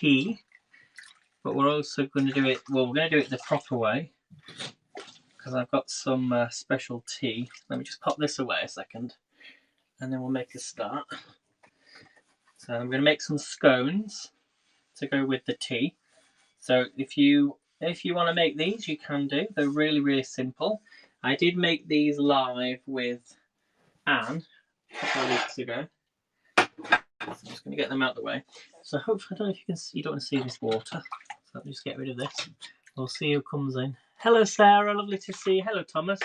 tea, but we're also going to do it, well, we're going to do it the proper way, because I've got some special tea. Let me just pop this away a second, and then we'll make a start. So I'm going to make some scones to go with the tea. So if you want to make these, you can do. They're really, really simple. I did make these live with Anne a couple of weeks ago. So I'm just going to get them out of the way. So hopefully, I don't know if you can see, you don't want to see this water. So let me just get rid of this. We'll see who comes in. Hello, Sarah. Lovely to see you. Hello, Thomas.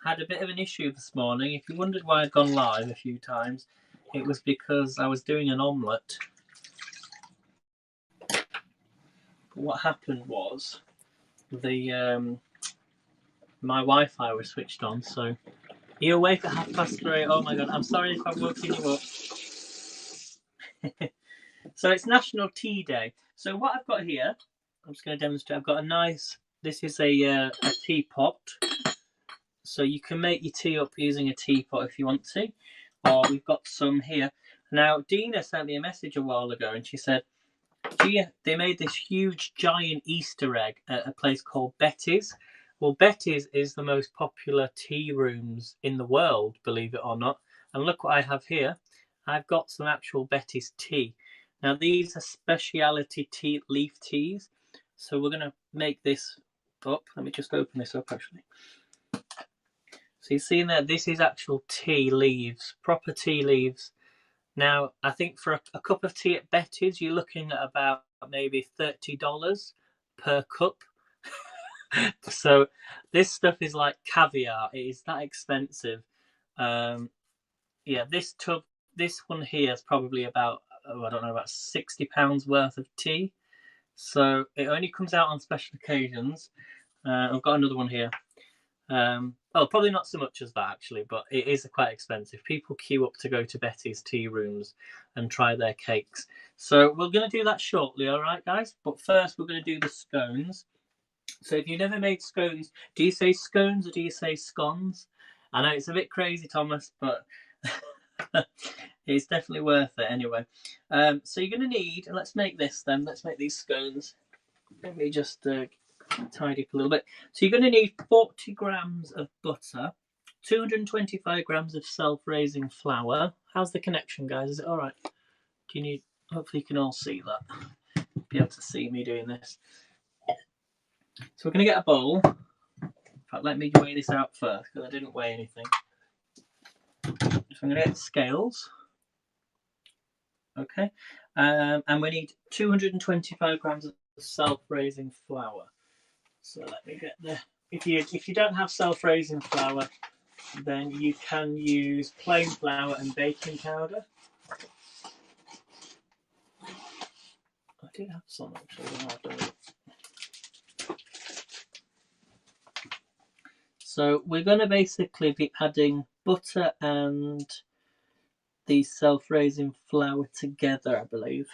Had a bit of an issue this morning. If you wondered why I'd gone live a few times, it was because I was doing an omelette. But what happened was the my Wi-Fi was switched on. So are you awake at 3:30? Oh my god! I'm sorry if I've woken you up. So it's National Tea Day. So what I've got here, I'm just going to demonstrate. I've got a nice. This is a teapot. So you can make your tea up using a teapot if you want to, or we've got some here. Now, Dina sent me a message a while ago, and she said, "Gee, they made this huge, giant Easter egg at a place called Betty's." Well, Betty's is the most popular tea rooms in the world, believe it or not. And look what I have here. I've got some actual Betty's tea. Now, these are speciality tea leaf teas. So we're going to make this up. Let me just open this up, actually. So you see in there, this is actual tea leaves, proper tea leaves. Now, I think for a cup of tea at Betty's, you're looking at about maybe $30 per cup. So this stuff is like caviar. It is that expensive. Yeah, this one here is probably about, I don't know, about £60 worth of tea. So it only comes out on special occasions. I've got another one here. Well, probably not so much as that actually, but it is quite expensive. People queue up to go to Betty's tea rooms and try their cakes. So we're going to do that shortly, all right, guys? But first, we're going to do the scones. So if you've never made scones, do you say scones or do you say scones? I know it's a bit crazy, Thomas, but it's definitely worth it anyway. So you're going to need, and let's make this then. Let's make these scones. Let me just tidy up a little bit. So you're going to need 40 grams of butter, 225 grams of self-raising flour. How's the connection, guys? Is it all right? Do you need? Hopefully you can all see that. Be able to see me doing this. So we're going to get a bowl. In fact, let me weigh this out first because I didn't weigh anything. So I'm going to get scales. Okay. And we need 225 grams of self-raising flour. So let me get the. If you don't have self-raising flour, then you can use plain flour and baking powder. I did have some actually. So we're going to basically be adding butter and the self-raising flour together, I believe.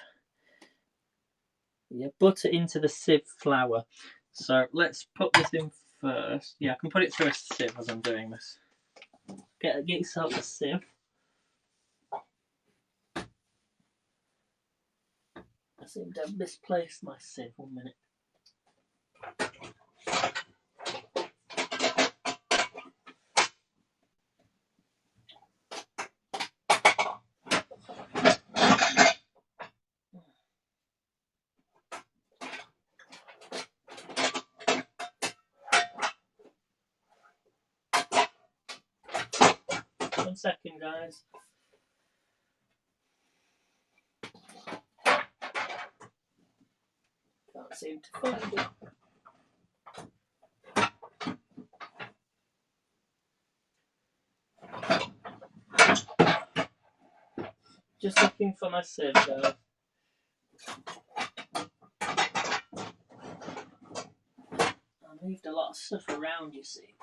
Yeah, butter into the sieve flour. So let's put this in first. Yeah, I can put it through a sieve as I'm doing this. Get yourself a sieve. I seem to have misplaced my sieve. 1 minute. One second, guys. Can't seem to find it. Just looking for my sieve, guys. I moved a lot of stuff around, you see.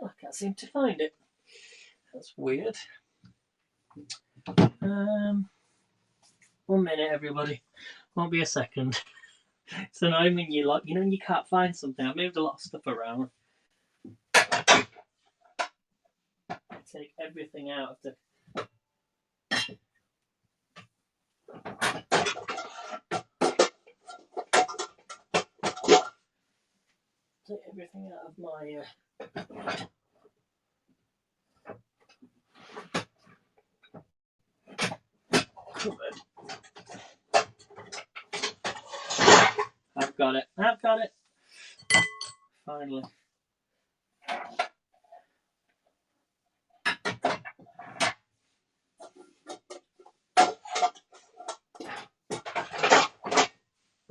Oh, I can't seem to find it. That's weird. 1 minute, everybody. Won't be a second. It's annoying when when you can't find something. I moved a lot of stuff around. take everything out of the... Take everything out of my cupboard. I've got it. I've got it. Finally.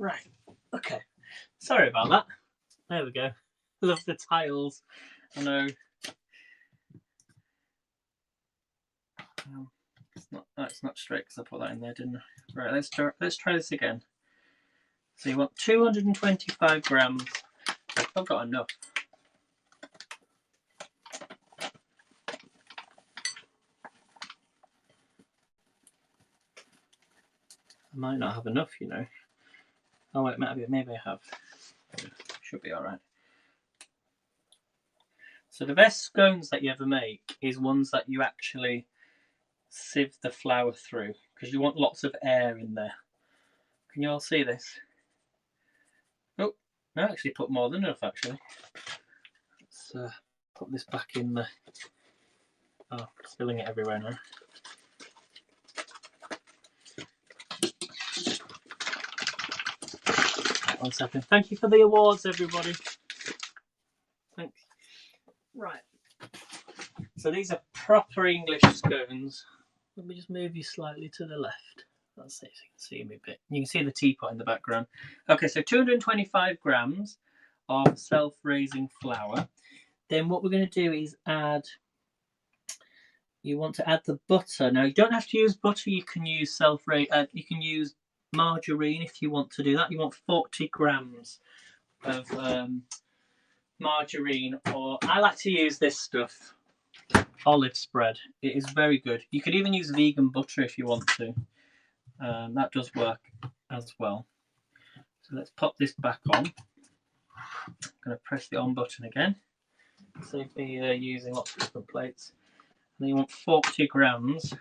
Right. Okay. Sorry about that. There we go. Love the tiles. I know. It's not straight because I put that in there, didn't I? Right. Let's try this again. So you want 225 grams. I've got enough. I might not have enough, you know. Oh wait, maybe I have. Should be all right. So the best scones that you ever make is ones that you actually sieve the flour through, because you want lots of air in there. Can you all see this? Oh, I actually put more than enough actually. Let's put this back in the... Oh, spilling it everywhere now. Right, 1 second. Thank you for the awards, everybody. Thanks. Right. So these are proper English scones. Let me just move you slightly to the left. Let's see if you can see me a bit. You can see the teapot in the background. Okay, so 225 grams of self-raising flour. Then what we're going to do is add... You want to add the butter. Now you don't have to use butter. You can use you can use margarine if you want to do that. You want 40 grams of margarine, or I like to use this stuff, olive spread. It is very good. You could even use vegan butter if you want to. That does work as well. So let's pop this back on. I'm going to press the on button again. Save me using lots of different plates. And then you want 40 grams.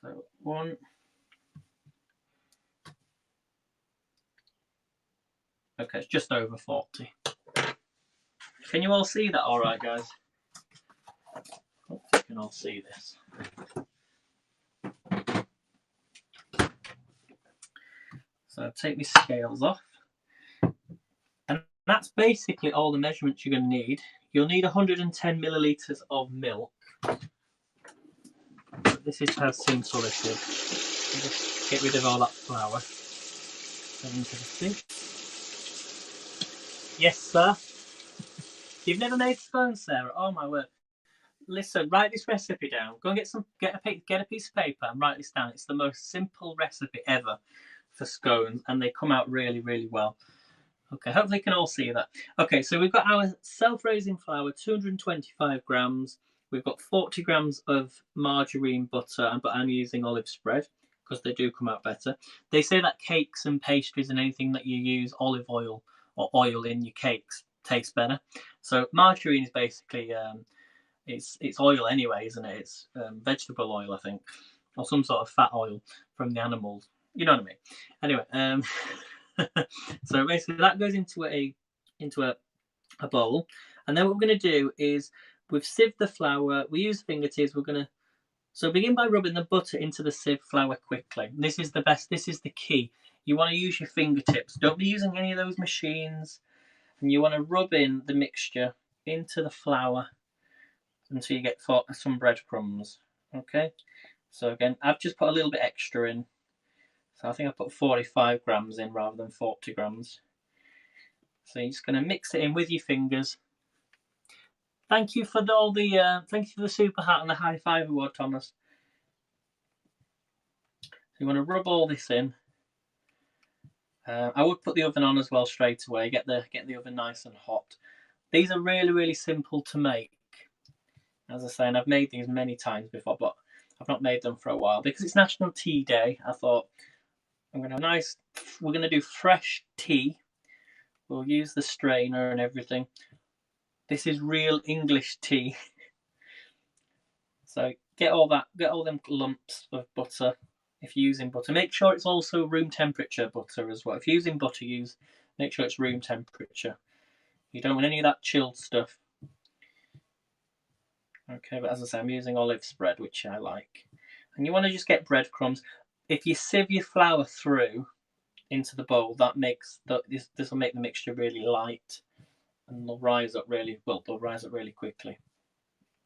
So 1. Okay, it's just over 40. Can you all see that all right, guys? Hope you can all see this. So take my scales off. And that's basically all the measurements you're going to need. You'll need 110 millilitres of milk. But this is how simple it is. Just get rid of all that flour. Into the sink. Yes, sir. You've never made scones, Sarah? Oh my word! Listen, write this recipe down. Go and get a piece of paper and write this down. It's the most simple recipe ever for scones, and they come out really, really well. Okay, hopefully you can all see that. Okay, so we've got our self-raising flour, 225 grams. We've got 40 grams of margarine butter, but I'm using olive spread because they do come out better. They say that cakes and pastries and anything that you use olive oil or oil in your cakes tastes better. So margarine is basically it's oil anyway, isn't it? It's vegetable oil, I think, or some sort of fat oil from the animals. You know what I mean? Anyway, so basically that goes into a bowl, and then what we're going to do is we've sieved the flour. We use fingertips. So begin by rubbing the butter into the sieved flour quickly. This is the best. This is the key. You want to use your fingertips. Don't be using any of those machines. And you want to rub in the mixture into the flour until you get some breadcrumbs. Okay. So again, I've just put a little bit extra in. So I think I put 45 grams in rather than 40 grams. So you're just going to mix it in with your fingers. Thank you for thank you for the super hat and the high five award, Thomas. So you want to rub all this in. I would put the oven on as well straight away. Get the oven nice and hot. These are really, really simple to make. As I say, and I've made these many times before, but I've not made them for a while because it's National Tea Day. I thought we're going to do fresh tea. We'll use the strainer and everything. This is real English tea. So get all them lumps of butter. If you're using butter, make sure it's also room temperature butter as well. If you're using butter, make sure it's room temperature. You don't want any of that chilled stuff. Okay, but as I say, I'm using olive spread, which I like. And you want to just get breadcrumbs. If you sieve your flour through into the bowl, this will make the mixture really light, and they'll rise up really quickly,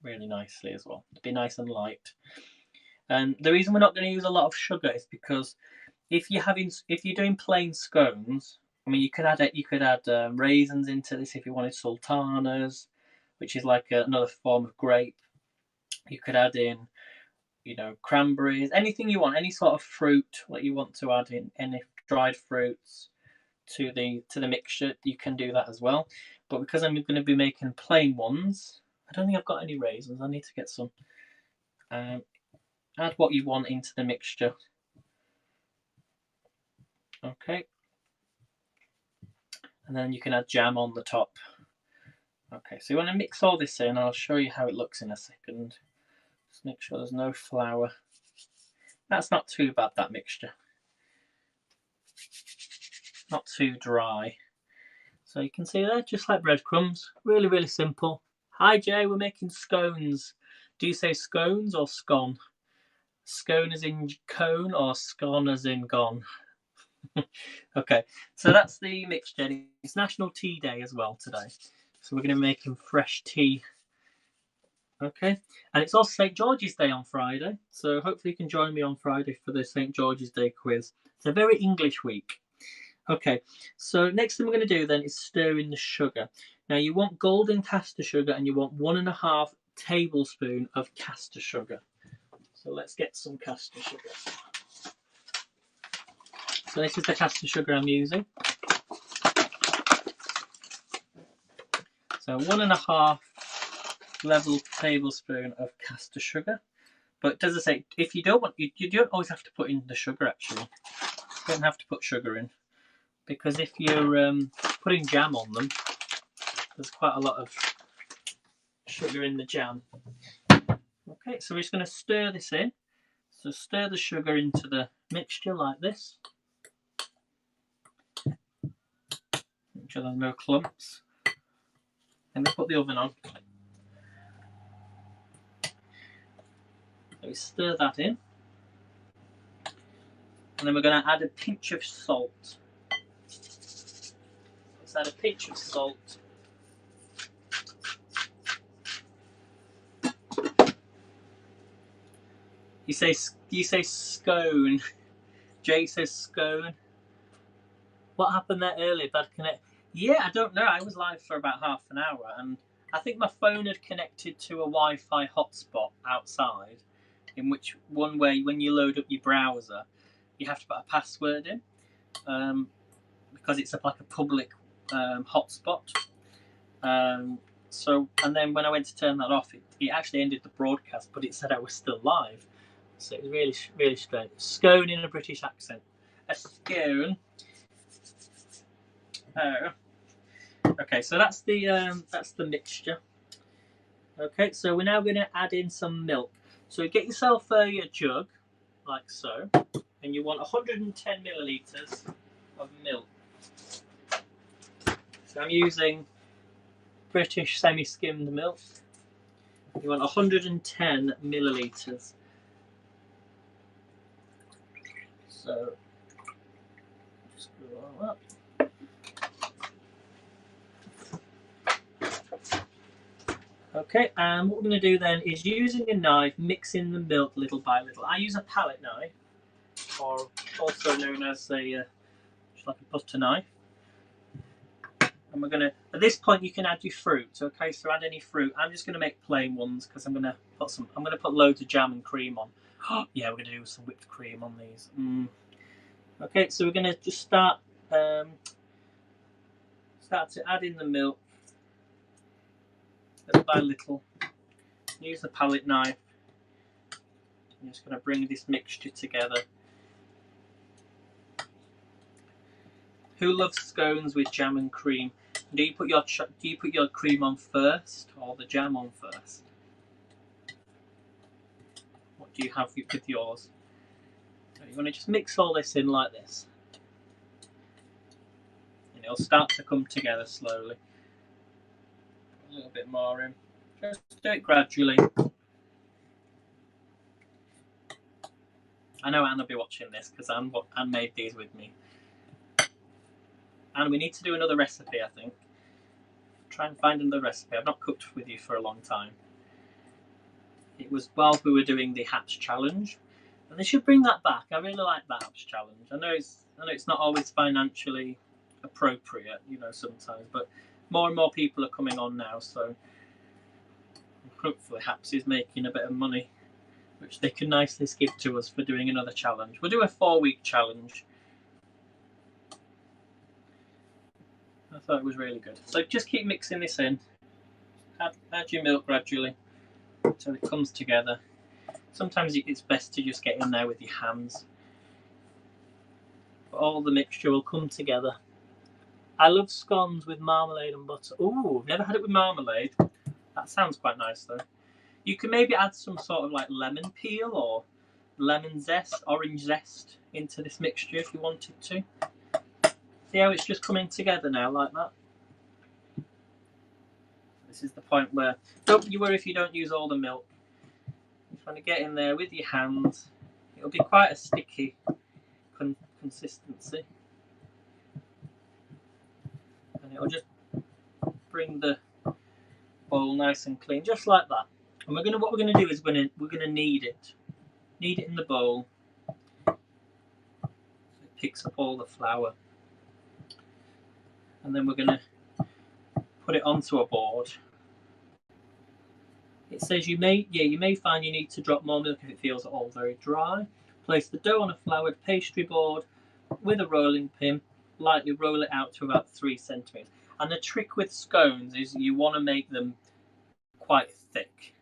really nicely as well. It'll be nice and light. And the reason we're not going to use a lot of sugar is because if you're doing plain scones, I mean, you could add raisins into this if you wanted sultanas, which is like another form of grape. You could add in, cranberries, anything you want, any sort of fruit that you want to add in, any dried fruits to the mixture, you can do that as well. But because I'm going to be making plain ones, I don't think I've got any raisins. I need to get some. Add what you want into the mixture. Okay. And then you can add jam on the top. Okay, so you want to mix all this in. I'll show you how it looks in a second. Just make sure there's no flour. That's not too bad, that mixture. Not too dry. So you can see there, just like breadcrumbs. Really, really simple. Hi Jay, we're making scones. Do you say scones or scone? Scone as in cone or scone as in gone? Okay, so that's the mixture. It's National Tea Day as well today. So we're going to be making fresh tea. Okay, and it's also St. George's Day on Friday. So hopefully you can join me on Friday for the St. George's Day quiz. It's a very English week. Okay, so next thing we're going to do then is stir in the sugar. Now you want golden caster sugar, and you want 1.5 tablespoons of caster sugar. So let's get some caster sugar. So this is the caster sugar I'm using. So 1.5 level tablespoon of caster sugar. But as I say, if you don't want, you don't always have to put in the sugar actually. You don't have to put sugar in, because if you're putting jam on them, there's quite a lot of sugar in the jam. Okay, so we're just going to stir this in. So stir the sugar into the mixture like this. Make sure there's no clumps. Then we put the oven on. So we stir that in. And then we're going to add a pinch of salt. Let's add a pinch of salt. You say scone. Jay says scone. What happened there earlier? Bad connect. Yeah, I don't know. I was live for about half an hour, and I think my phone had connected to a Wi-Fi hotspot outside, in which one way, when you load up your browser, you have to put a password in, because it's like a public hotspot. So, and then when I went to turn that off, it actually ended the broadcast, but it said I was still live. So it was really, really strange. Scone in a British accent. A scone. Okay, so that's the mixture. Okay, so we're now going to add in some milk. So get yourself a jug, like so, and you want 110 millilitres of milk. So I'm using British semi-skimmed milk. You want 110 millilitres. So just go all up. Okay, and what we're going to do then is, using a knife, mixing the milk little by little. I use a palette knife, or also known as just like a butter knife. And we're going to, at this point you can add your fruit. Okay, so add any fruit. I'm just going to make plain ones because I'm going to put loads of jam and cream on. Yeah, we're going to do some whipped cream on these. Okay, so we're going to just start to add in the milk little by little. Use the palette knife. I'm just going to bring this mixture together. Who loves scones with jam and cream? Do you put your cream on first or the jam on first? What do you have with yours? So you want to just mix all this in like this. And it'll start to come together slowly. A little bit more in. Just do it gradually. I know Anne will be watching this because Anne made these with me. And we need to do another recipe, I think. Try and find another recipe. I've not cooked with you for a long time. It was while we were doing the Hatch Challenge. And they should bring that back. I really like that Hatch Challenge. I know it's not always financially appropriate, you know, sometimes, but more and more people are coming on now, so hopefully Haps is making a bit of money, which they can nicely give to us for doing another challenge. We'll do a 4-week challenge. I thought it was really good. So just keep mixing this in. Add your milk gradually until it comes together. Sometimes it's best to just get in there with your hands. But all the mixture will come together. I love scones with marmalade and butter. Ooh, I've never had it with marmalade. That sounds quite nice though. You can maybe add some sort of like lemon peel or lemon zest, orange zest into this mixture if you wanted to. See how it's just coming together now like that? This is the point where, don't you worry if you don't use all the milk. You just want to get in there with your hands. It'll be quite a sticky consistency. And it'll just bring the bowl nice and clean, just like that. And what we're gonna do is we're gonna knead it in the bowl. So it picks up all the flour, and then we're gonna put it onto a board. It says you may find you need to drop more milk if it feels at all very dry. Place the dough on a floured pastry board with a rolling pin. Lightly roll it out to about 3 centimeters. And the trick with scones is you want to make them quite thick.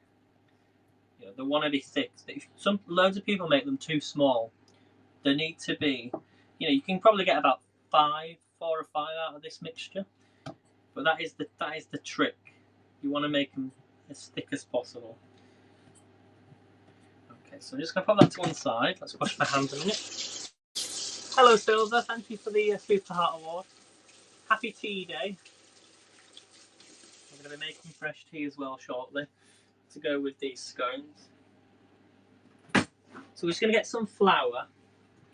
You know, they want to be thick. Loads of people make them too small. They need to be, you know, you can probably get about 4 or 5 out of this mixture, but that is the trick. You want to make them as thick as possible. Okay, so I'm just going to put that to one side. Let's wash my hands a minute. Hello, Silver. Thank you for the Super Heart Award. Happy Tea Day. I'm going to be making fresh tea as well shortly to go with these scones. So we're just going to get some flour.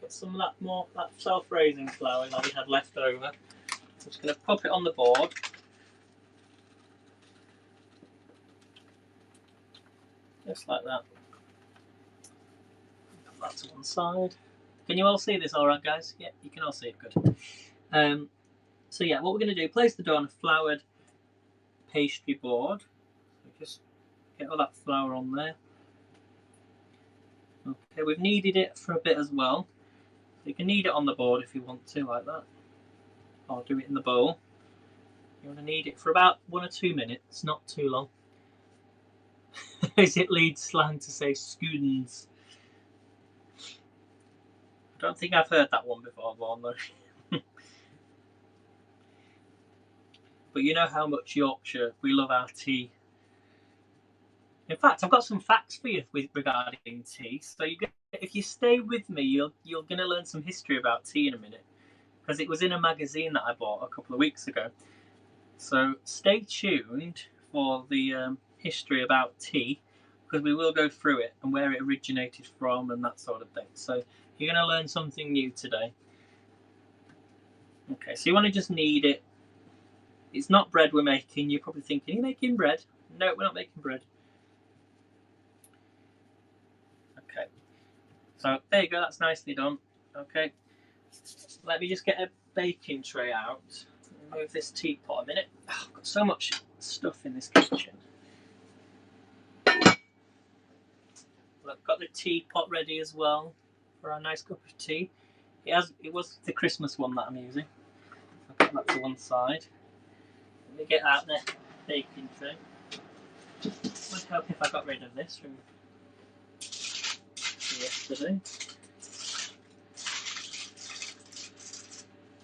Get some of that self-raising flour that we had left over. I'm just going to pop it on the board. Just like that. Put that to one side. Can you all see this all right, guys? Yeah, you can all see it good. So yeah, what we're going to do, place the dough on a floured pastry board. So just get all that flour on there. Okay, we've kneaded it for a bit as well. So you can knead it on the board if you want to, like that. Or do it in the bowl. You want to knead it for about 1 or 2 minutes, not too long. As it leads slang to say scones. I don't think I've heard that one before, Vaughan, though. But you know how much Yorkshire, we love our tea. In fact, I've got some facts for you regarding tea. So if you stay with me, you're going to learn some history about tea in a minute. Because it was in a magazine that I bought a couple of weeks ago. So stay tuned for the history about tea, because we will go through it and where it originated from and that sort of thing. So you're going to learn something new today. Okay, so you want to just knead it. It's not bread we're making. You're probably thinking, are you making bread? No, we're not making bread. Okay, so there you go, that's nicely done. Okay, let me just get a baking tray out. Move this teapot a minute. Oh, I've got so much stuff in this kitchen. I've got the teapot ready as well for our nice cup of tea. It was the Christmas one that I'm using. I'll put that to one side. Let me get out the baking tray. Would help if I got rid of this from yesterday.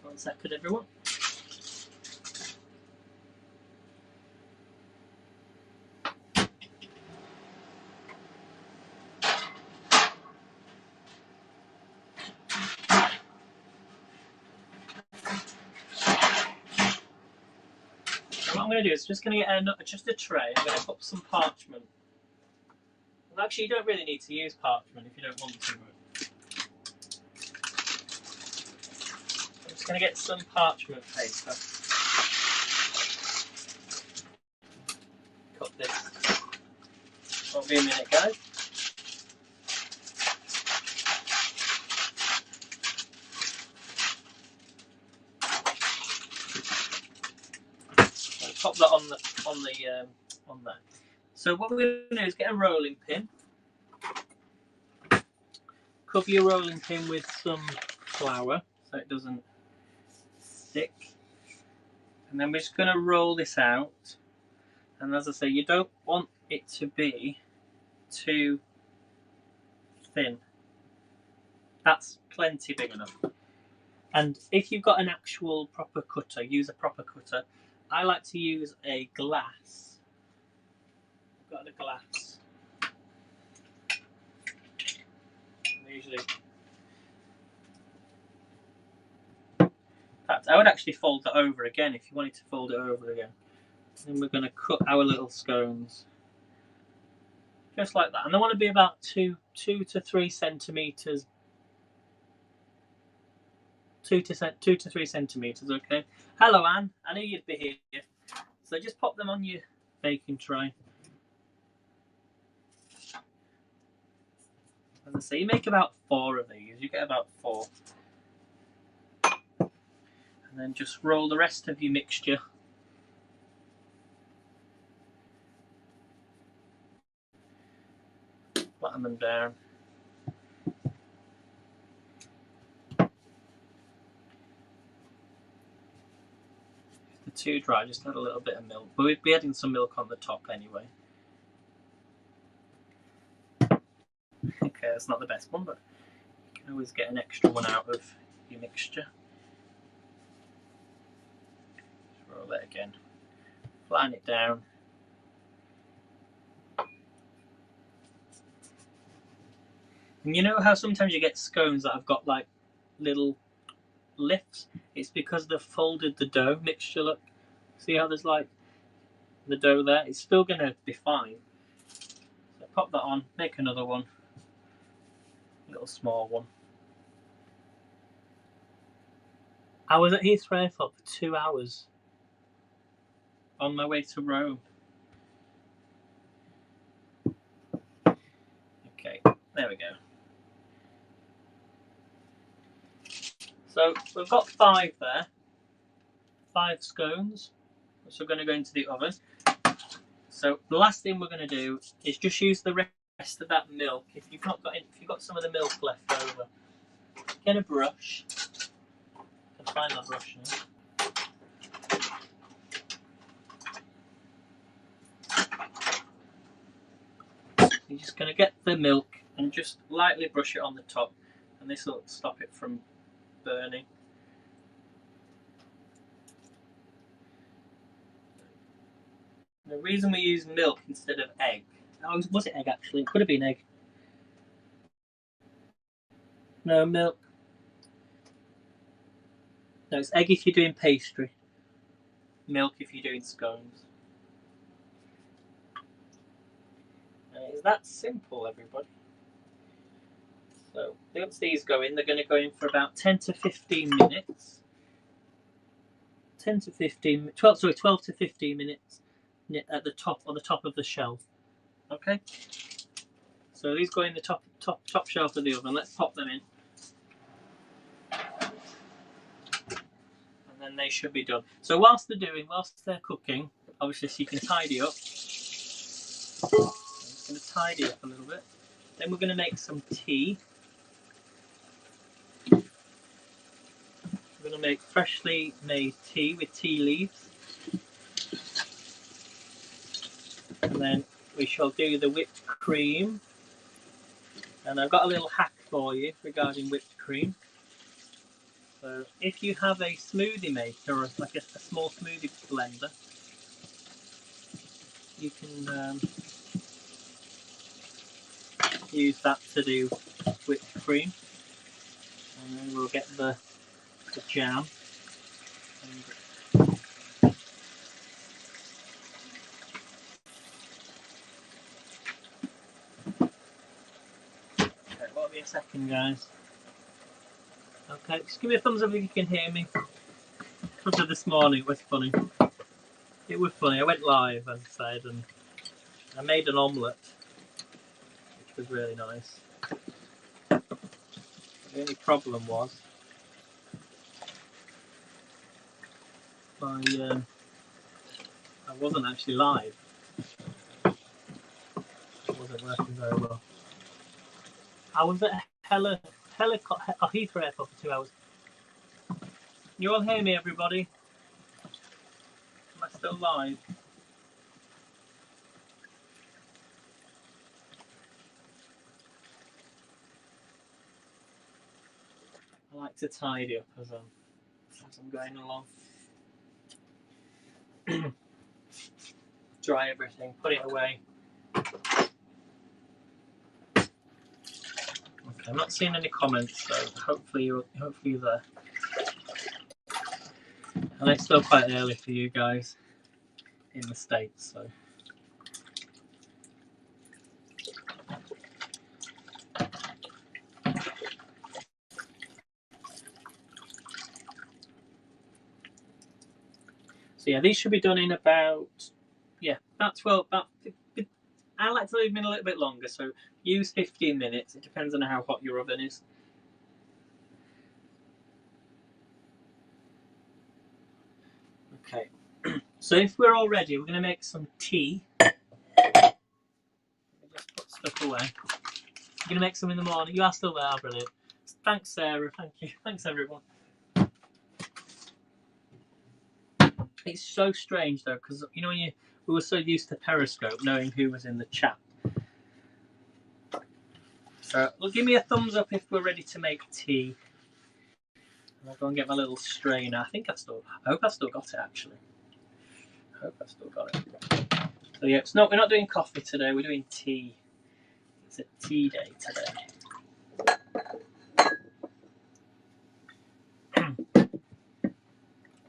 1 second, everyone. I'm going to do is just going to get just a tray. I'm going to put some parchment. Well, actually, you don't really need to use parchment if you don't want to. I'm just going to get some parchment paper. Cut this. Won't be a minute, guys. Pop that on there. So what we're going to do is get a rolling pin. Cover your rolling pin with some flour so it doesn't stick. And then we're just going to roll this out. And as I say, you don't want it to be too thin. That's plenty big enough. And if you've got an actual proper cutter, use a proper cutter. I like to use a glass. I've got a glass. Usually, in fact, I would actually fold that over again if you wanted to fold it over again. Then we're going to cut our little scones, just like that. And they want to be about 2 to 3 centimeters. 2 to 3 centimeters, okay. Hello, Anne. I knew you'd be here. So just pop them on your baking tray. As I say, you make about 4 of these. You get about 4. And then just roll the rest of your mixture. Flatten them down. Too dry, just add a little bit of milk. But we'd be adding some milk on the top anyway. Okay, that's not the best one, but you can always get an extra one out of your mixture. Just roll it again. Flatten it down. And you know how sometimes you get scones that have got like little lifts? It's because they've folded the dough mixture. Look, see how there's like the dough there? It's still going to be fine. So pop that on, make another one, a little small one. I was at Heathrow Airport for 2 hours on my way to Rome. Okay, there we go. So we've got 5 there, 5 scones, which are going to go into the oven. So the last thing we're going to do is just use the rest of that milk. If you've got some of the milk left over, get a brush. I can find that brush now. You're just going to get the milk and just lightly brush it on the top, and this will stop it from burning. The reason we use milk instead of egg, was it egg actually? It could have been egg. No, milk. No, it's egg if you're doing pastry. Milk if you're doing scones. And it's that simple, everybody. So once these go in, they're going to go in for about 10 to 15 minutes. 12 to 15 minutes at the top, on the top of the shelf. Okay. So these go in the top shelf of the oven. Let's pop them in, and then they should be done. So whilst they're cooking, obviously, so you can tidy up. I'm just going to tidy up a little bit. Then we're going to make some tea. We're going to make freshly made tea with tea leaves. And then we shall do the whipped cream. And I've got a little hack for you regarding whipped cream. So if you have a smoothie maker or like a small smoothie blender, you can use that to do whipped cream. And then we'll get the jam. me a second, guys. Okay, just give me a thumbs up if you can hear me. Because this morning it was funny. It was funny. I went live, as I said, and I made an omelette, which was really nice. The only problem was I wasn't actually live. It wasn't working very well. I was at Heathrow Airport for 2 hours. You all hear me, everybody? Am I still live? I like to tidy up as I'm going along. Dry everything, put it away. Okay, I'm not seeing any comments, so hopefully you're there. And it's still quite early for you guys in the States, so. So yeah, these should be done in about 12. I like to leave them in a little bit longer, so use 15 minutes. It depends on how hot your oven is. Okay, so if we're all ready, we're going to make some tea. Let me just put stuff away. You're going to make some in the morning. You are still there, brilliant. Thanks, Sarah. Thank you. Thanks, everyone. It's so strange though, because you know we were so used to Periscope, knowing who was in the chat. So, well, give me a thumbs up if we're ready to make tea. And I'll go and get my little strainer. I hope I've still got it actually. I hope I've still got it. So yeah, we're not doing coffee today. We're doing tea. It's a tea day today.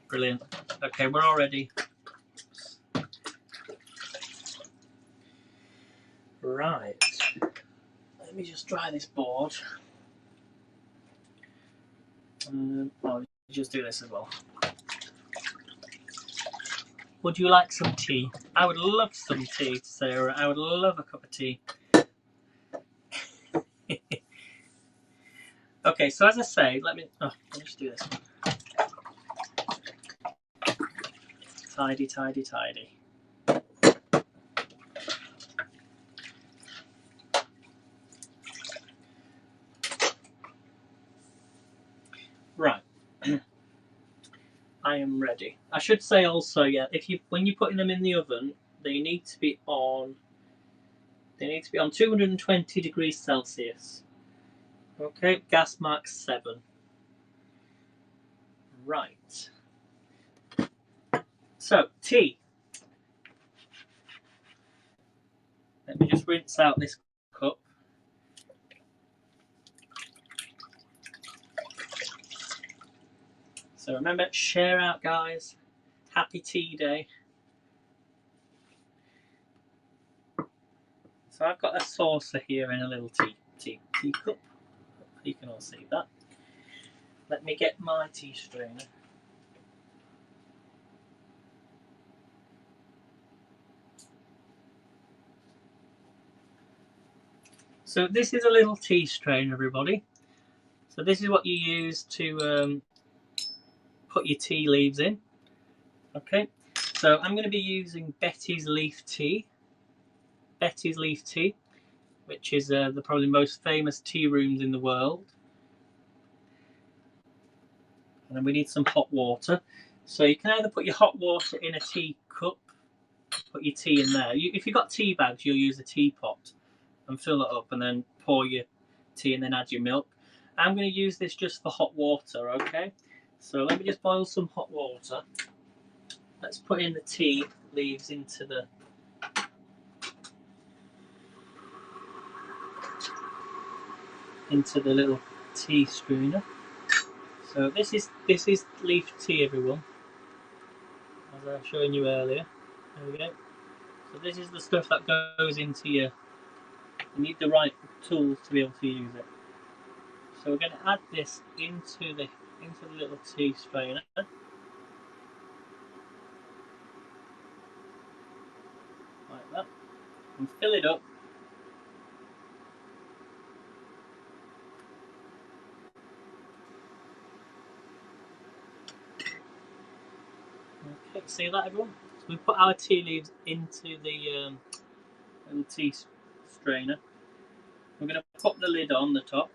Brilliant. Okay, we're all ready. Right. Let me just dry this board. I'll just do this as well. Would you like some tea? I would love some tea, Sarah. I would love a cup of tea. Okay, so as I say, let me just do this one. Tidy, tidy, tidy. Right. I am ready. I should say also, yeah, when you're putting them in the oven, they need to be on 220 degrees Celsius. Okay, gas mark 7. Right. So, tea. Let me just rinse out this cup. So remember, share out, guys. Happy tea day. So I've got a saucer here in a little tea cup. You can all see that. Let me get my tea strainer. So this is a little tea strainer, everybody. So this is what you use to put your tea leaves in. Okay, so I'm going to be using Betty's Leaf Tea. Betty's Leaf Tea, which is the probably most famous tea rooms in the world. And then we need some hot water. So you can either put your hot water in a tea cup, put your tea in there. If you've got tea bags, you'll use a teapot and fill it up and then pour your tea and then add your milk. I'm going to use this just for hot water, okay? So let me just boil some hot water. Let's put in the tea leaves into the little tea strainer. So this is leaf tea, everyone, as I was showing you earlier. There we go. So this is the stuff that goes into your. You need the right tools to be able to use it. So we're going to add this into the little tea strainer. Like that. And fill it up. Okay, see that everyone? So we put our tea leaves into the little tea strainer. We're going to put the lid on the top.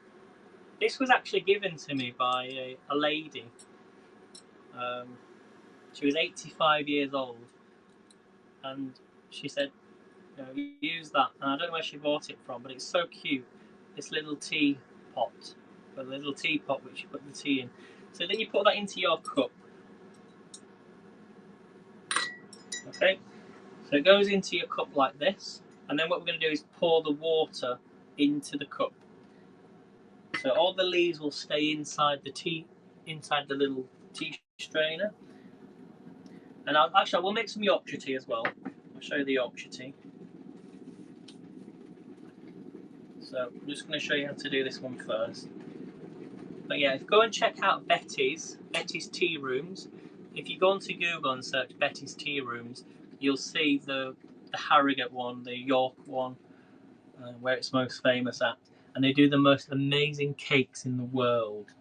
This was actually given to me by a lady. She was 85 years old, and she said, you know, use that. And I don't know where she bought it from, but it's so cute. This little tea pot, a little teapot which you put the tea in. So then you put that into your cup. Okay, so it goes into your cup like this, and then what we're going to do is pour the water into the cup. So all the leaves will stay inside the little tea strainer. And I will make some Yorkshire tea as well. I'll show you the Yorkshire tea. So I'm just going to show you how to do this one first. But yeah, go and check out Betty's Tea Rooms. If you go onto Google and search Betty's Tea Rooms, you'll see the Harrogate one, the York one, where it's most famous at. And they do the most amazing cakes in the world.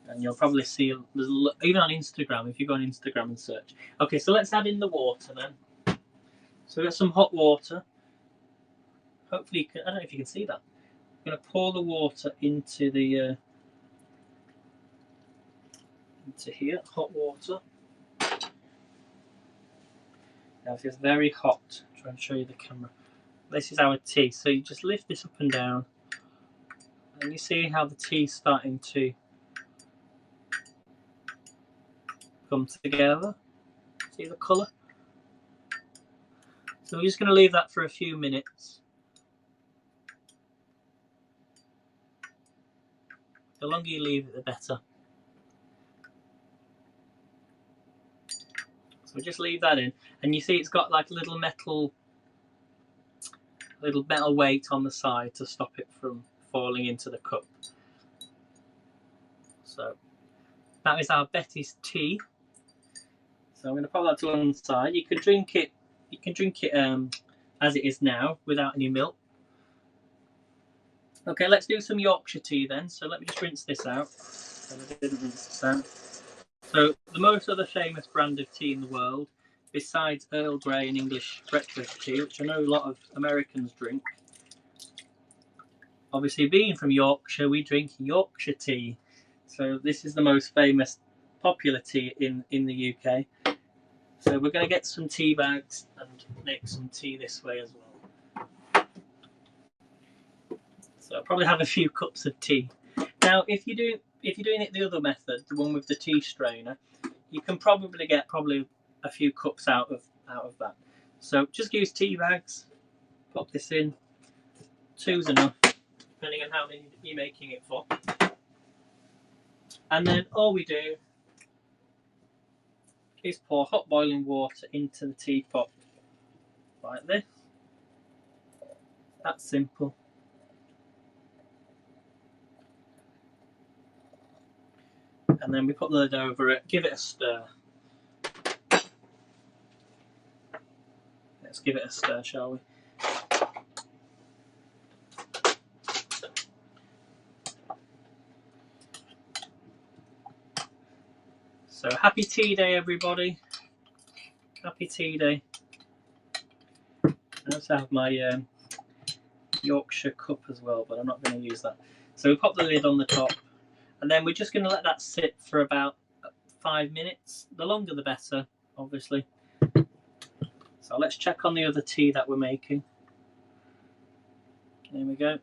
And you'll probably see, even on Instagram, if you go on Instagram and search. Okay, so let's add in the water then. So we've got some hot water. Hopefully, you can, I don't know if you can see that. I'm going to pour the water into the into here, hot water. Now it's very hot. I'll try and show you the camera. This is our tea. So you just lift this up and down, and you see how the tea's starting to come together. See the colour? So we're just going to leave that for a few minutes. The longer you leave it, the better. So just leave that in, and you see it's got like a little metal weight on the side to stop it from falling into the cup. So that is our Betty's tea. So I'm going to put that to one side. You can drink it. You can drink it as it is now, without any milk. Okay, let's do some Yorkshire tea then. So let me just rinse this out. I didn't rinse this out. So the most other famous brand of tea in the world, besides Earl Grey and English breakfast tea, which I know a lot of Americans drink. Obviously, being from Yorkshire, we drink Yorkshire tea. So this is the most famous, popular tea in the UK. So we're going to get some tea bags and make some tea this way as well. So I'll probably have a few cups of tea. Now, if you're doing it the other method, the one with the tea strainer, you can probably get a few cups out of that. So just use tea bags. Pop this in. 2's enough, depending on how many you're making it for. And then all we do is pour hot boiling water into the teapot like this. That's simple. And then we put the lid over it, give it a stir. Let's give it a stir, shall we? So happy tea day, everybody. Happy tea day. I also have my Yorkshire cup as well, but I'm not going to use that. So we pop the lid on the top, and then we're just going to let that sit for about 5 minutes. The longer the better, obviously. So let's check on the other tea that we're making. There we go.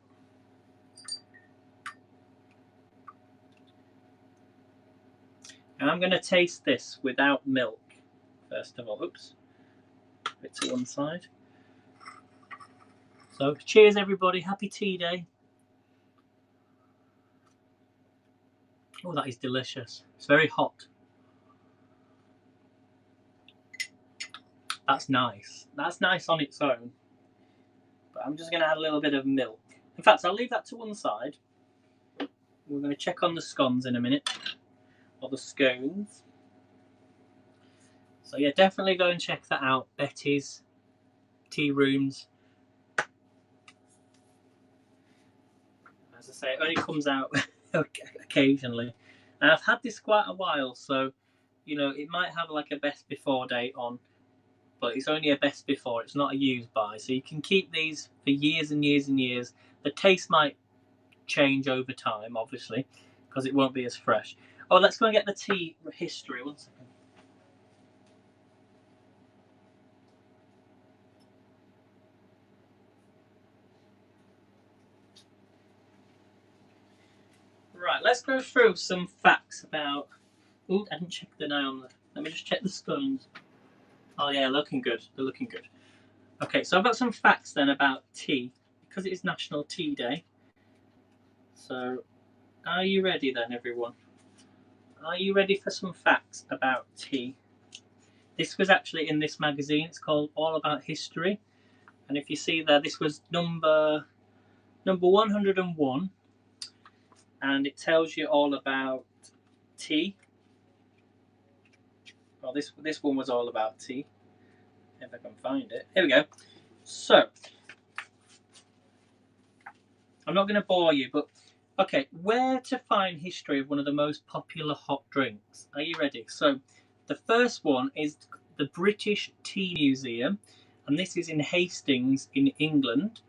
And I'm going to taste this without milk, first of all. Oops. Put it to one side. So cheers, everybody. Happy tea day. Oh, that is delicious. It's very hot. That's nice. That's nice on its own. But I'm just going to add a little bit of milk. In fact, I'll leave that to one side. we're going to check on the scones in a minute, or the scones. So yeah, definitely go and check that out. Betty's Tea Rooms. As I say, it only comes out occasionally. And I've had this quite a while, so you know it might have like a best before date on, but it's only a best before. It's not a used by, so you can keep these for years and years and years. The taste might change over time, obviously, because it won't be as fresh. Oh, let's go and get the tea history. 1 second. Right, let's go through some facts about. Oh, I didn't check the name on the. Let me just check the scones. Oh yeah, looking good. They're looking good. Okay, so I've got some facts then about tea, because it is National Tea Day. So, are you ready then, everyone? Are you ready for some facts about tea? This was actually in this magazine. It's called All About History, and if you see there, this was number 101, and it tells you all about tea. Well, this one was all about tea. If I can find it, here we go. So, I'm not going to bore you, but okay, where to find history of one of the most popular hot drinks? Are you ready? So, the first one is the British Tea Museum, and this is in Hastings in England.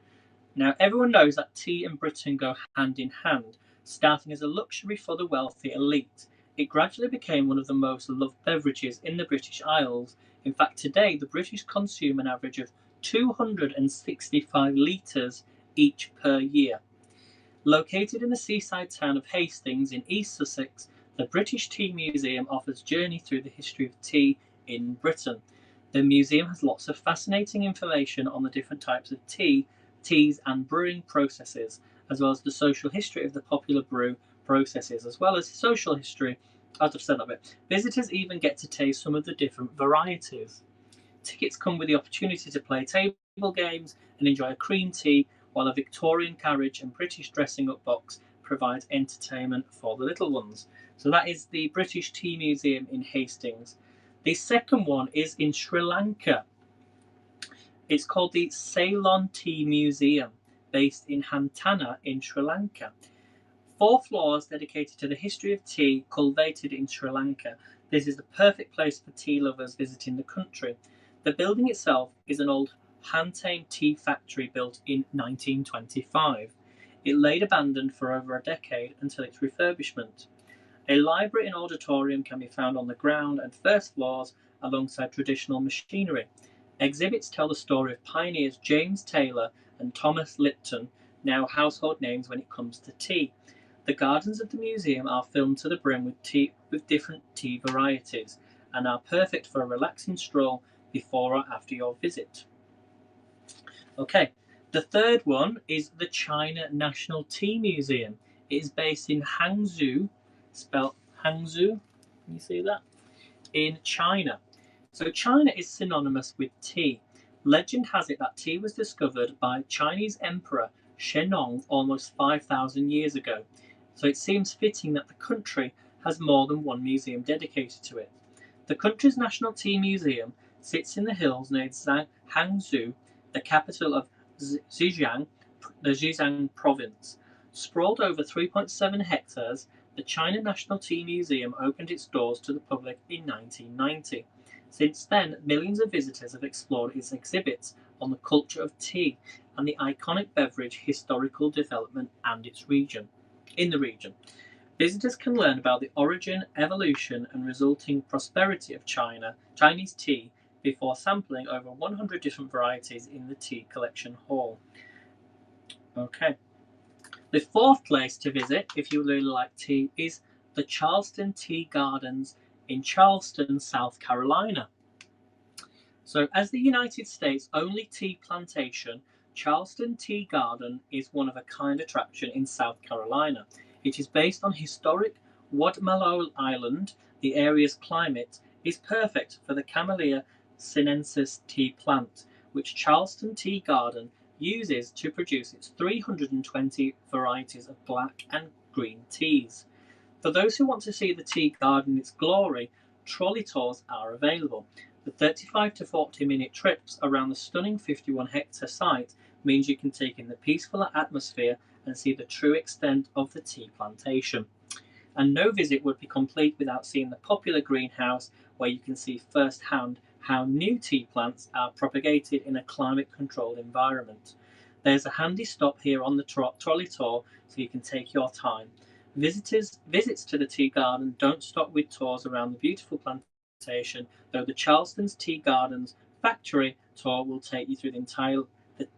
Now, everyone knows that tea and Britain go hand in hand, starting as a luxury for the wealthy elite. It gradually became one of the most loved beverages in the British Isles. In fact, today the British consume an average of 265 litres each per year. Located in the seaside town of Hastings in East Sussex, the British Tea Museum offers a journey through the history of tea in Britain. The museum has lots of fascinating information on the different types of tea, teas and brewing processes, as well as the social history of the popular brew processes, as well as social history. I've said that bit. Visitors even get to taste some of the different varieties. Tickets come with the opportunity to play table games and enjoy a cream tea, while a Victorian carriage and British dressing up box provides entertainment for the little ones. So that is the British Tea Museum in Hastings. The second one is in Sri Lanka. It's called the Ceylon Tea Museum, based in Hantana in Sri Lanka. 4 floors dedicated to the history of tea cultivated in Sri Lanka. This is the perfect place for tea lovers visiting the country. The building itself is an old Hantane tea factory built in 1925. It laid abandoned for over a decade until its refurbishment. A library and auditorium can be found on the ground and first floors alongside traditional machinery. Exhibits tell the story of pioneers James Taylor and Thomas Lipton, now household names when it comes to tea. The gardens of the museum are filled to the brim with different tea varieties and are perfect for a relaxing stroll before or after your visit. Okay, the third one is the China National Tea Museum. It is based in Hangzhou, spelled Hangzhou, can you see that? In China. So China is synonymous with tea. Legend has it that tea was discovered by Chinese Emperor Shennong almost 5,000 years ago. So it seems fitting that the country has more than one museum dedicated to it. The country's National Tea Museum sits in the hills near Hangzhou, the capital of Zhejiang, the Zhejiang province. Sprawled over 3.7 hectares, the China National Tea Museum opened its doors to the public in 1990. Since then, millions of visitors have explored its exhibits on the culture of tea and the iconic beverage historical development and its region. In the region, visitors can learn about the origin, evolution, and resulting prosperity of Chinese tea before sampling over 100 different varieties in the tea collection hall. Okay. The fourth place to visit, if you really like tea, is the Charleston Tea Gardens in Charleston, South Carolina. So, as the United States' only tea plantation, Charleston Tea Garden is one of a kind attraction in South Carolina. It is based on historic Wadmalaw Island. The area's climate is perfect for the Camellia sinensis tea plant, which Charleston Tea Garden uses to produce its 320 varieties of black and green teas. For those who want to see the tea garden in its glory, trolley tours are available. The 35 to 40-minute trips around the stunning 51-hectare site means you can take in the peaceful atmosphere and see the true extent of the tea plantation. And no visit would be complete without seeing the popular greenhouse, where you can see firsthand how new tea plants are propagated in a climate-controlled environment. There's a handy stop here on the trolley tour, so you can take your time. Visits to the tea garden don't stop with tours around the beautiful plantation, though the Charleston Tea Gardens factory tour will take you through the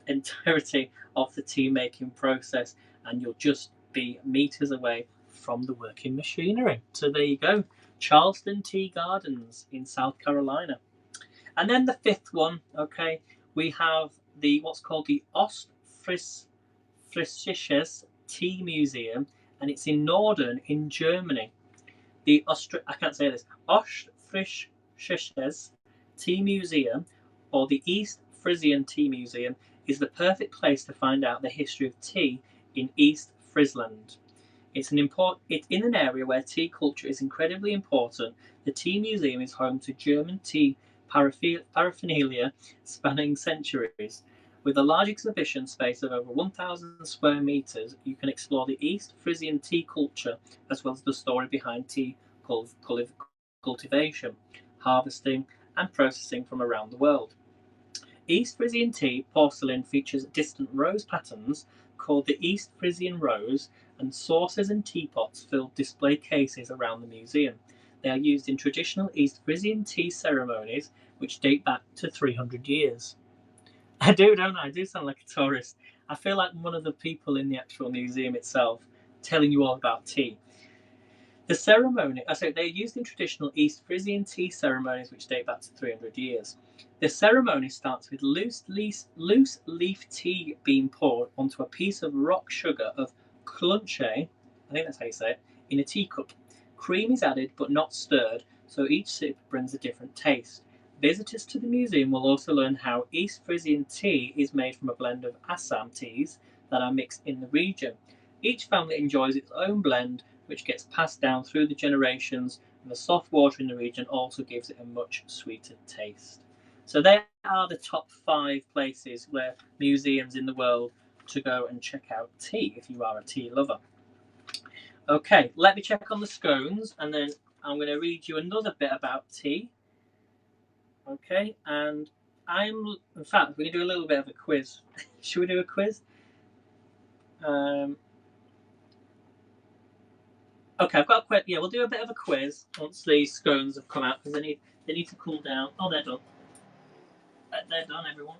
entirety of the tea making process, and you'll just be meters away from the working machinery. So there you go, Charleston Tea Gardens in South Carolina. And then the fifth one, okay, we have the what's called the Ostfriesisches Tea Museum, and it's in Norden in Germany. The Ostfriesisches Tea Museum, or the East Frisian Tea Museum, is the perfect place to find out the history of tea in East Friesland. It's in an area where tea culture is incredibly important. The Tea Museum is home to German tea paraphernalia spanning centuries. With a large exhibition space of over 1,000 square meters, you can explore the East Frisian tea culture, as well as the story behind tea cultivation, harvesting, and processing from around the world. East Frisian tea porcelain features distant rose patterns called the East Frisian rose, and saucers and teapots fill display cases around the museum. They are used in traditional East Frisian tea ceremonies, which date back to 300 years. I do, don't I? I do sound like a tourist. I feel like one of the people in the actual museum itself, telling you all about tea. The ceremony, they're used in traditional East Frisian tea ceremonies, which date back to 300 years. The ceremony starts with loose leaf tea being poured onto a piece of rock sugar of clunche, I think that's how you say it, in a teacup. Cream is added but not stirred, so each sip brings a different taste. Visitors to the museum will also learn how East Frisian tea is made from a blend of Assam teas that are mixed in the region. Each family enjoys its own blend, which gets passed down through the generations, and the soft water in the region also gives it a much sweeter taste. So there are the top 5 places where museums in the world to go and check out tea if you are a tea lover. Okay, let me check on the scones, and then I'm going to read you another bit about tea. Okay, and in fact, we're going to do a little bit of a quiz. Should we do a quiz? Okay, I've got a quiz. Yeah, we'll do a bit of a quiz once these scones have come out, because they need to cool down. Oh, they're done. They're done, everyone.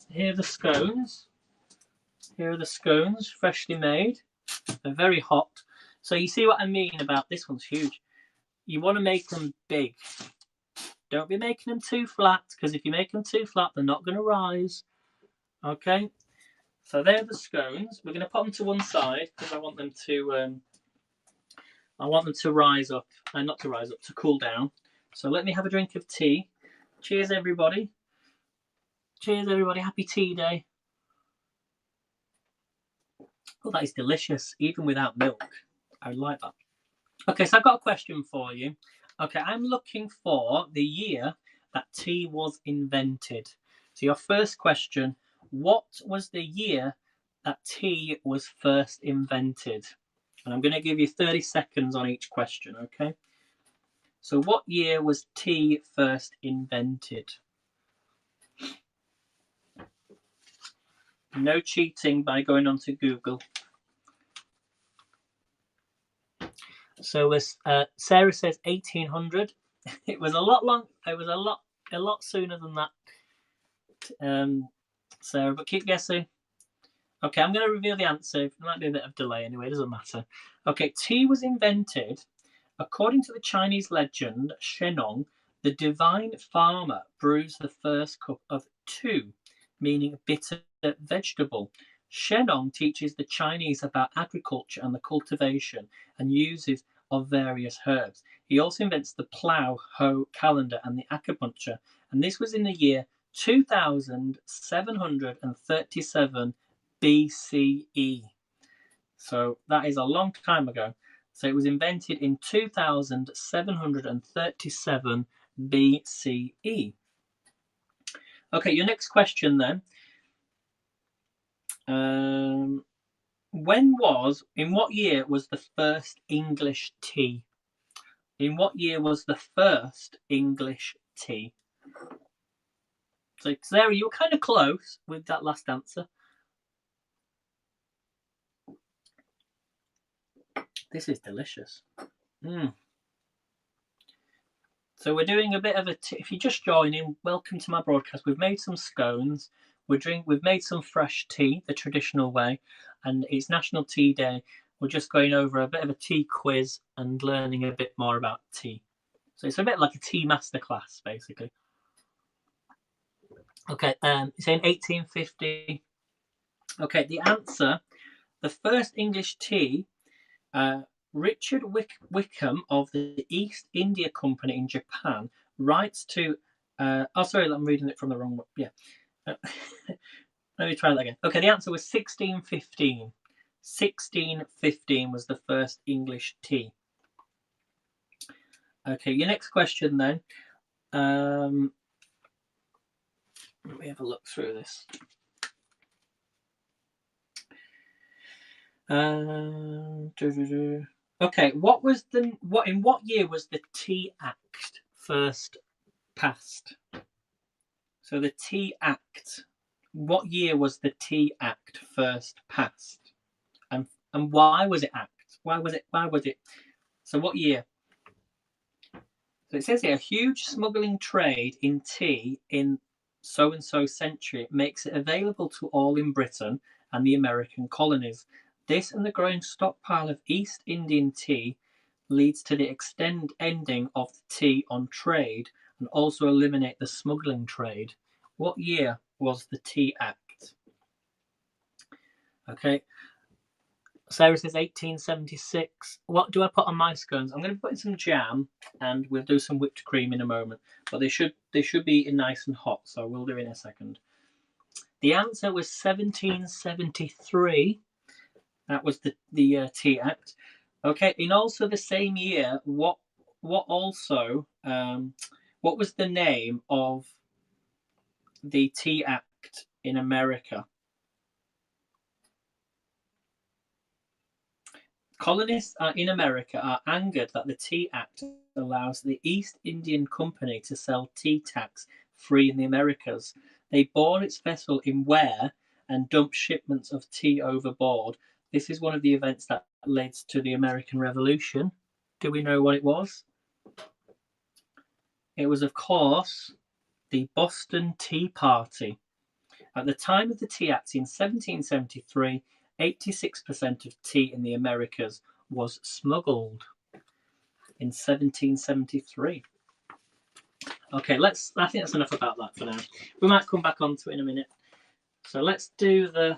Here are the scones. Here are the scones, freshly made. They're very hot. So you see what I mean about this one's huge. You want to make them big. Don't be making them too flat, because if you make them too flat, they're not going to rise. Okay? So they're the scones. We're going to put them to one side because I want them to rise up, and not to rise up, to cool down. So let me have a drink of tea. Cheers, everybody. Cheers, everybody. Happy tea day. Oh, that is delicious, even without milk. I like that. Okay, so I've got a question for you. Okay, I'm looking for the year that tea was invented. So your first question, what was the year that tea was first invented? And I'm going to give you 30 seconds on each question, okay? So what year was tea first invented? No cheating by going onto Google. So Sarah says 1800. It was a lot sooner than that, Sarah, but keep guessing. Okay, I'm going to reveal the answer. There might be a bit of delay anyway, it doesn't matter. Okay, tea was invented, according to the Chinese legend, Shennong, the divine farmer brews the first cup of tu, meaning bitter vegetable. Shennong teaches the Chinese about agriculture and the cultivation and uses of various herbs. He also invents the plough, hoe, calendar, and the acupuncture, and this was in the year 2737 BCE. So that is a long time ago. So it was invented in 2737 BCE. Okay, your next question then. In what year was the first English tea? In what year was the first English tea? So, Sarah, you were kind of close with that last answer. This is delicious. So we're doing a bit of if you just join in, welcome to my broadcast. We've made some scones. We've made some fresh tea, the traditional way, and it's National Tea Day. We're just going over a bit of a tea quiz and learning a bit more about tea. So it's a bit like a tea masterclass, basically. Okay, it's in 1850. Okay, the answer, the first English tea, Richard Wickham of the East India Company in Japan writes to. Sorry, I'm reading it from the wrong one. Yeah. Let me try that again. Okay, the answer was 1615. 1615 was the first English tea. Okay, your next question then. Let me have a look through this. Okay, in what year was the Tea Act first passed? So the Tea Act. What year was the Tea Act first passed? And why was it act? Why was it? So what year? So it says here, a huge smuggling trade in tea in so-and-so century makes it available to all in Britain and the American colonies. This and the growing stockpile of East Indian tea leads to the ending of the tea on trade and also eliminate the smuggling trade. What year was the Tea Act? Okay. Sarah says 1876. What do I put on my scones? I'm going to put in some jam and we'll do some whipped cream in a moment. But they should be nice and hot, so we'll do it in a second. The answer was 1773. That was the Tea Act. Okay, in also the same year, what was the name of the Tea Act in America? Colonists in America are angered that the Tea Act allows the East Indian Company to sell tea tax-free in the Americas. They board its vessel in Ware and dump shipments of tea overboard. This is one of the events that led to the American Revolution. Do we know what it was? It was, of course, the Boston Tea Party. At the time of the Tea Act in 1773, 86% of tea in the Americas was smuggled in 1773. Okay, I think that's enough about that for now. We might come back onto it in a minute. So let's do the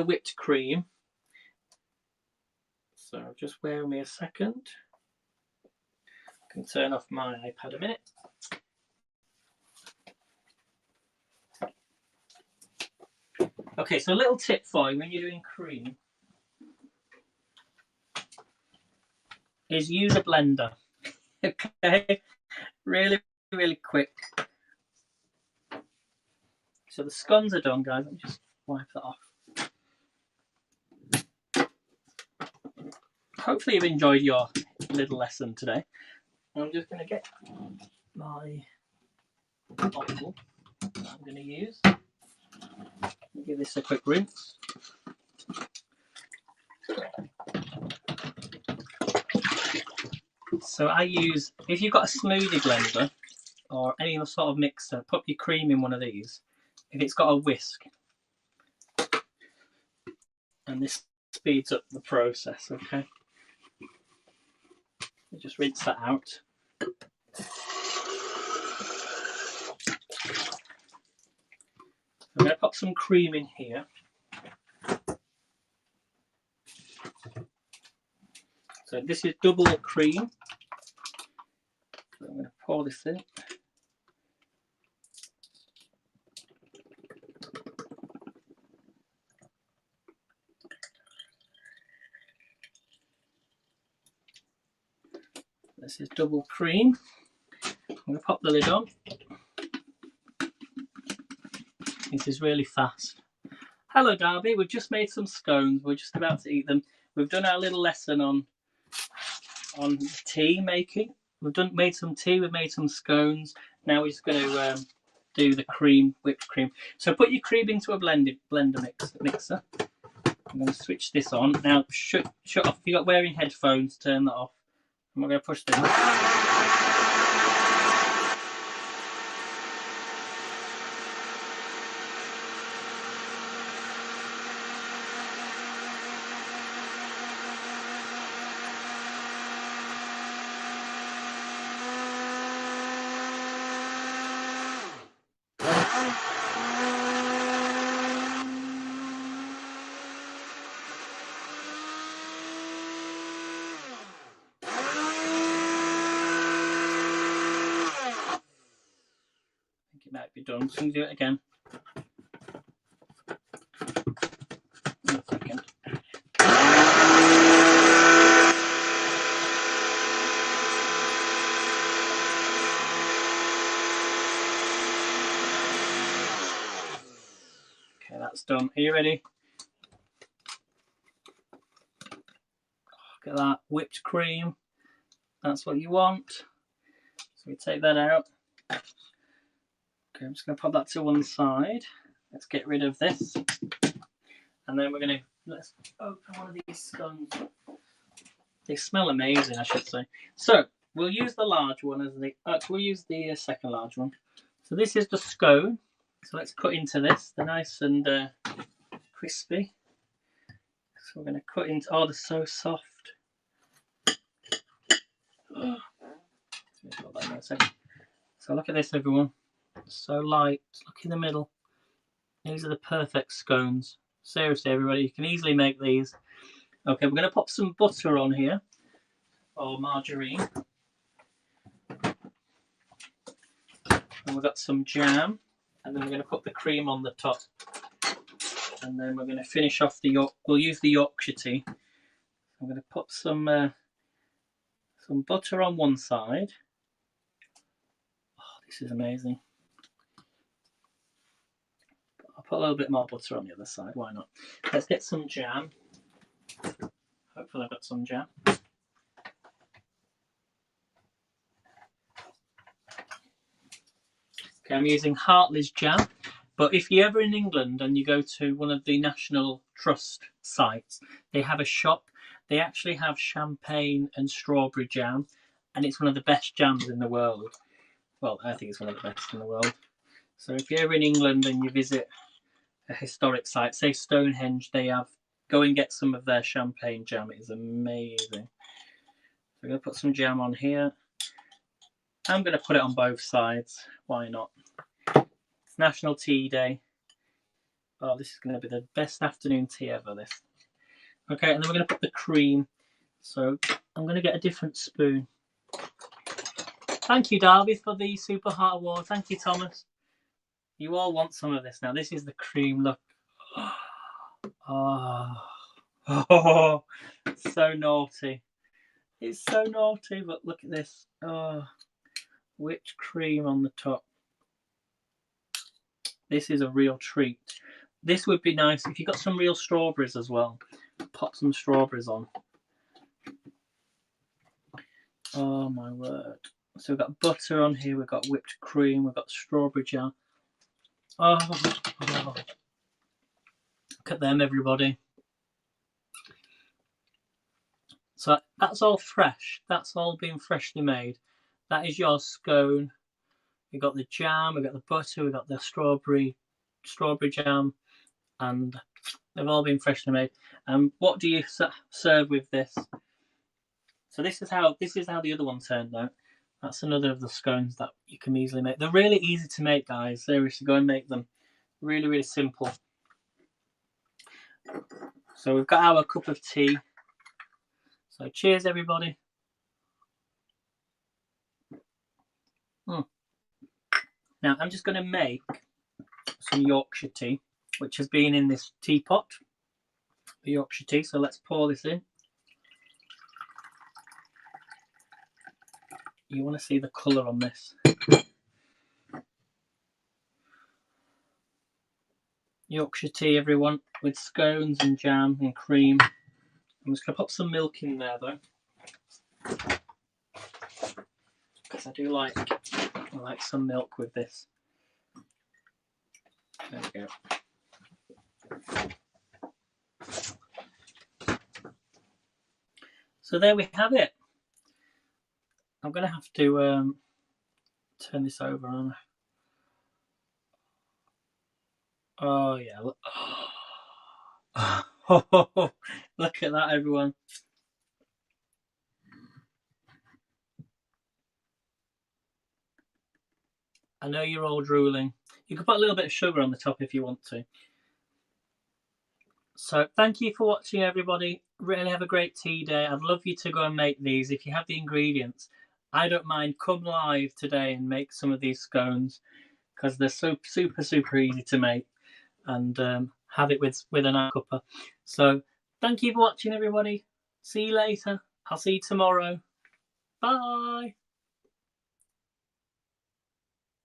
whipped cream. So just bear with me a second. I can turn off my iPad a minute. Okay, so a little tip for you when you're doing cream is use a blender. Okay, really, really quick. So the scones are done, guys. Let me just wipe that off. Hopefully you've enjoyed your little lesson today. I'm just going to get my bottle that I'm going to use. Give this a quick rinse. So I use, if you've got a smoothie blender or any other sort of mixer, put your cream in one of these. If it's got a whisk, and this speeds up the process, okay? You just rinse that out. I'm going to put some cream in here. So this is double cream. So I'm going to pour this in. This is double cream. I'm going to pop the lid on. This is really fast. Hello Darby, we've just made some scones. We're just about to eat them. We've done our little lesson on tea making. Made some tea, we've made some scones. Now we're just going to do the cream, whipped cream. So put your cream into a blender mixer. I'm going to switch this on. Now shut off. If you're not wearing headphones, turn that off. I'm not going to push this. It might be done. So I'm going to do it again. One second. Okay, that's done. Are you ready? Look at that, whipped cream. That's what you want. So we take that out. Okay, I'm just going to pop that to one side. Let's get rid of this. And then let's open one of these scones. They smell amazing, I should say. So we'll use the large one as we'll use the second large one. So this is the scone. So let's cut into this. They're nice and crispy. So we're going to cut into. Oh, they're so soft. So look at this, everyone. So light. Look in the middle. These are the perfect scones. Seriously, everybody, you can easily make these. Okay, we're going to pop some butter on here, or margarine. And we've got some jam, and then we're going to put the cream on the top. And then we're going to finish off we'll use the Yorkshire tea. I'm going to put some butter on one side. Oh, this is amazing. I'll put a little bit more butter on the other side, why not? Let's get some jam. Hopefully I've got some jam. Okay, I'm using Hartley's jam, but if you're ever in England and you go to one of the National Trust sites, they have a shop. They actually have champagne and strawberry jam, and it's one of the best jams in the world. Well, I think it's one of the best in the world. So if you're ever in England and you visit a historic site, say Stonehenge, go and get some of their champagne jam. It is amazing. So I'm going to put some jam on here. I'm going to put it on both sides. Why not? It's National Tea Day. Oh, this is going to be the best afternoon tea ever, this. Okay, and then we're going to put the cream. So I'm going to get a different spoon. Thank you, Darby, for the Super Heart Award. Thank you, Thomas. You all want some of this now. This is the cream. Look. Oh, so naughty. It's so naughty, but look at this. Oh, whipped cream on the top. This is a real treat. This would be nice if you got some real strawberries as well. Pop some strawberries on. Oh my word. So we've got butter on here, we've got whipped cream, we've got strawberry jam. Oh. Look at them, everybody. So that's all fresh. That's all been freshly made. That is your scone. We've got the jam, we've got the butter, we've got the strawberry jam, and they've all been freshly made. And what do you serve with this? So this is how the other one turned out. That's another of the scones that you can easily make. They're really easy to make, guys. Seriously, go and make them. Really, really simple. So we've got our cup of tea. So cheers, everybody. Now I'm just going to make some Yorkshire tea, which has been in this teapot, the Yorkshire tea. So let's pour this in. You want to see the colour on this. Yorkshire tea, everyone, with scones and jam and cream. I'm just going to pop some milk in there, though, because I do like some milk with this. There we go. So there we have it. I'm going to have to turn this over, aren't I? Oh, yeah. Look. Oh, look at that, everyone. I know you're all drooling. You can put a little bit of sugar on the top if you want to. So thank you for watching, everybody. Really have a great tea day. I'd love you to go and make these. If you have the ingredients, I don't mind. Come live today and make some of these scones, because they're so super easy to make, and have it with an ice cuppa. So thank you for watching, everybody. See you later. I'll see you tomorrow. Bye.